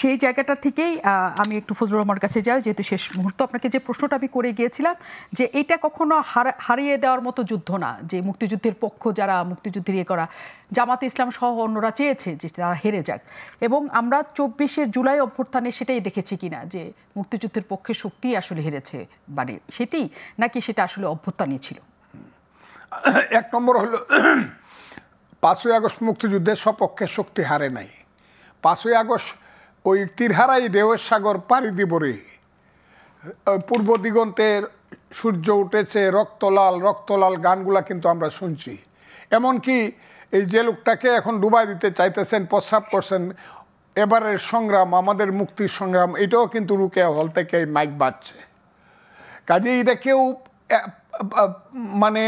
সেই জায়গাটা থেকেই আমি একটু ফজলুর রহমানের কাছে যাই, যেহেতু শেষ মুহূর্ত। আপনাকে যে প্রশ্নটা আমি করে গিয়েছিলাম যে এটা কখনো হারিয়ে দেওয়ার মতো যুদ্ধ না, যে মুক্তিযুদ্ধের পক্ষ যারা মুক্তিযুদ্ধের ইয়ে করা জামাতে ইসলাম সহ অন্যরা চেয়েছে যে তারা হেরে যাক, এবং আমরা ২৪শে জুলাই অভ্যুত্থানে সেটাই দেখেছি কিনা যে মুক্তিযুদ্ধের পক্ষে শক্তি আসলে হেরেছে, মানে সেটি নাকি সেটা আসলে অভ্যুত্থানই ছিল? এক নম্বর হলো ৫ই আগস্ট মুক্তিযুদ্ধের সপক্ষে শক্তি হারে নাই। ৫ই আগস্ট ওই তীরহারাই ঢেউয়ের সাগর পাড়ি দিবরে পূর্ব দিগন্তের সূর্য উঠেছে রক্তলাল রক্তলাল গানগুলা কিন্তু আমরা শুনছি। এমনকি এই যে লোকটাকে এখন ডুবাই দিতে চাইতেছেন, প্রস্রাব করছেন, এবারের সংগ্রাম আমাদের মুক্তির সংগ্রাম, এটাও কিন্তু রুকেয়া হল থেকে মাইক বাজছে। কাজে এটা কেউ মানে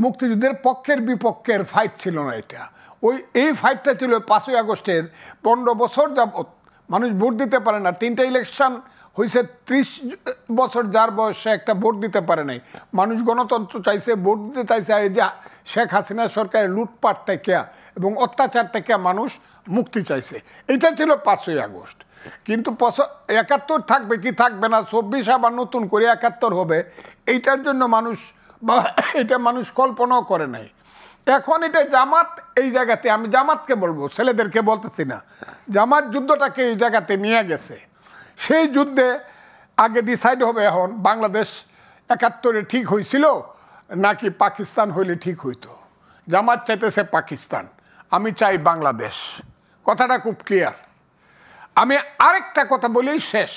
মুক্তিযুদ্ধের পক্ষের বিপক্ষের ফাইট ছিল না। এটা এই ফাইটটা ছিল ৫ই আগস্টের ১৫ বছর যাবৎ মানুষ ভোট দিতে পারে না। ৩টা ইলেকশন হয়েছে, ৩০ বছর যার বয়সে একটা ভোট দিতে পারে নাই। মানুষ গণতন্ত্র চাইছে, ভোট দিতে চাইছে। আর এই যে শেখ হাসিনা সরকারের লুটপাট থেকে এবং অত্যাচার থেকে মানুষ মুক্তি চাইছে, এটা ছিল ৫ই আগস্ট। কিন্তু ৭১ থাকবে কি থাকবে না, ২৪ আবার নতুন করে ৭১ হবে, এইটার জন্য মানুষ বা এটা মানুষ কল্পনাও করে নাই। এখন এটা জামাত এই জায়গাতে, আমি জামাতকে বলবো, ছেলেদেরকে বলতেছি না, জামাত যুদ্ধটাকে এই জায়গাতে নিয়ে গেছে। সেই যুদ্ধে আগে ডিসাইড হবে এখন বাংলাদেশ ৭১ ঠিক হয়েছিল নাকি পাকিস্তান হইলে ঠিক হইতো। জামাত চাইতেছে পাকিস্তান, আমি চাই বাংলাদেশ। কথাটা খুব ক্লিয়ার। আমি আরেকটা কথা বলেই শেষ।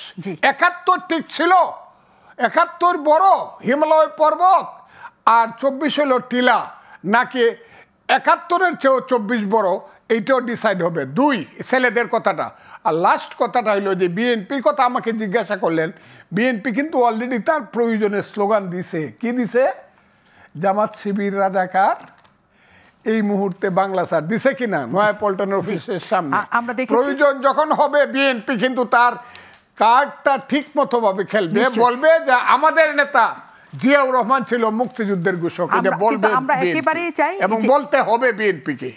৭১ ঠিক ছিল, ৭১ বড় হিমালয় পর্বত আর ২৪ হলো টিলা, নাকি ৭১-এর চেয়েও ২৪ বড়, এইটাও ডিসাইড হবে। দুই, ছেলেদের কথাটা। আর লাস্ট কথাটা হইলো যে বিএনপির কথা আমাকে জিজ্ঞাসা করলেন, বিএনপি কিন্তু অলরেডি তার প্রয়োজনে স্লোগান দিছে। কি দিছে? জামাত শিবির রাজাকার এই মুহূর্তে বাংলা ছাড় দিছে কিনা নয়াপল্টন অফিসের সামনে। প্রয়োজন যখন হবে বিএনপি কিন্তু তার কার্ডটা ঠিক মতো ভাবে খেলবে, বলবে যে আমাদের নেতা জিয়াউর রহমান ছিল মুক্তিযুদ্ধের ঘোষক, এটা বলবে এবং বলতে হবে বিএনপিকে।